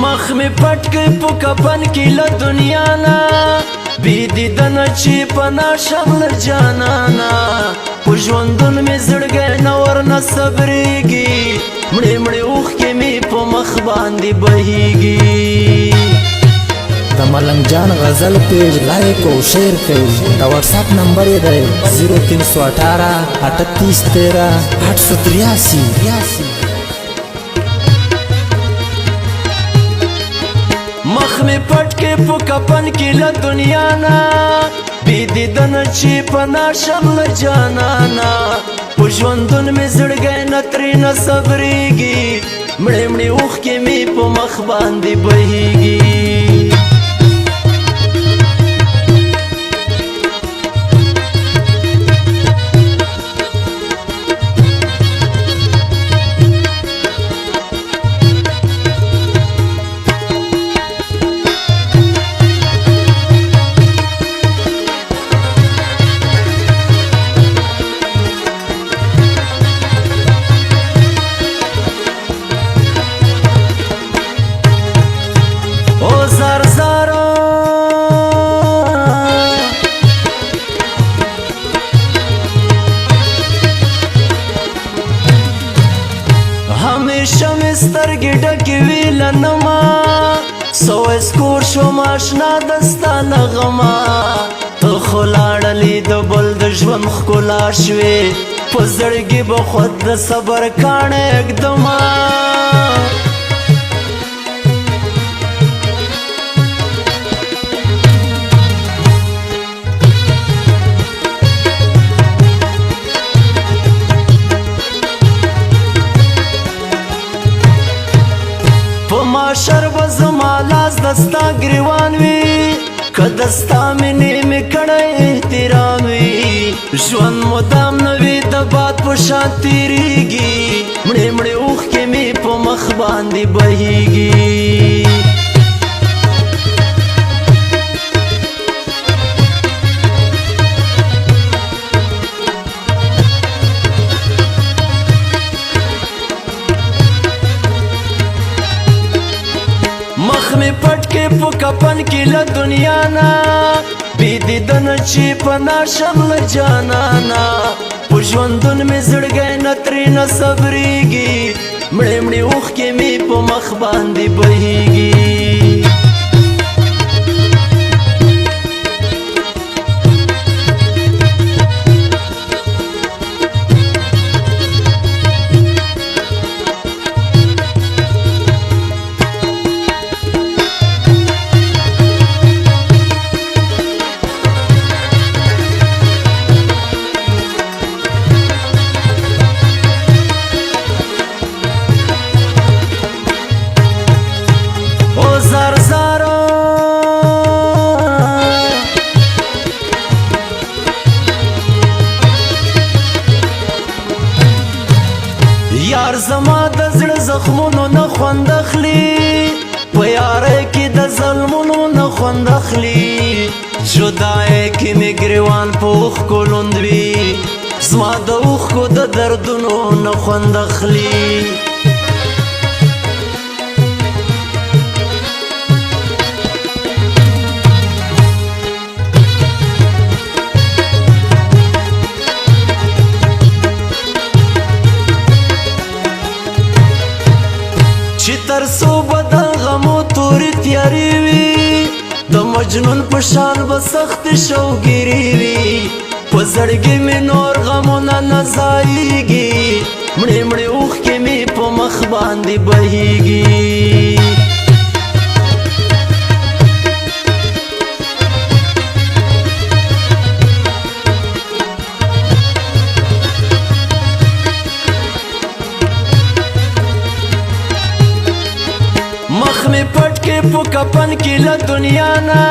مخ می پټ کې په کفن کې له دنیا نه بی دیدن چې پنا شمل جانانا په ژوندون می زړګی نه ورنه صبرېږي مړې مړې اوښکې می په مخ باندې بهیږي د ملنګ جان غزل پیج لایک او شیر کړئ دا واتس اپ نمبر یې دی 0318 38 13 883 مخ می پټ کې په کفن کې له دنیا نه بی دیدن چې پنا شمل جانانا په ژوندون می زړګی نه ترېنه صبرېږي مړې مړې اوښکې می په مخ باندې بهیږي همیشه می سترګې ډکې وي له نما سو اسکور شوم اشنا دستا نغمه ته خو لاړلې د بل د ژوند ښکلا شوې په زړګي به خود د صبر کاڼی اږدمه معاشر به زما لاس دستا گریوان وي که دستا مینې مې کړی احترام وي ژوند مدام نه وي د باد په شان تېرېږي مړې مړې اوښکې مې په مخ باندې بهیږي مخ می پټ کې په کفن کې له دنیا نه بی دیدن چې پنا شمل جانانا په ژوندون می زړګی نه ترېنه صبرېږي مړې مړې اوښکې مې په مخ باندې بهیږي یار زما د زړه زخمونو نه خوند اخلي په یارۍ کې د ظلمونو نه خوند اخلي جدایۍ کې مې ګریوان په اوښکو لوند وي زما د اوښکو د دردونو نه خوند اخلي چې تر څو به د غمو تورې تیارې وي د مجنون په شان به سختې شوګیرې وي په زړګي مې نور غمونه نه ځایېږي مړې مړې اوښکې مې په مخ باندې بهیږي مخ می پټ کې په کفن کې له دنیا نه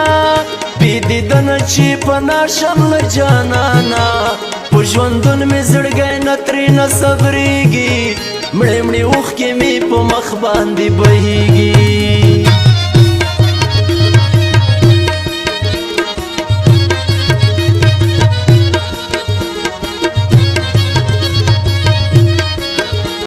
بی دیدن چې پنا شمل جانانا په ژوندون می زړګی نه ترېنه صبرېږي مړې مړې اوښکې مې په مخ باندې بهیږي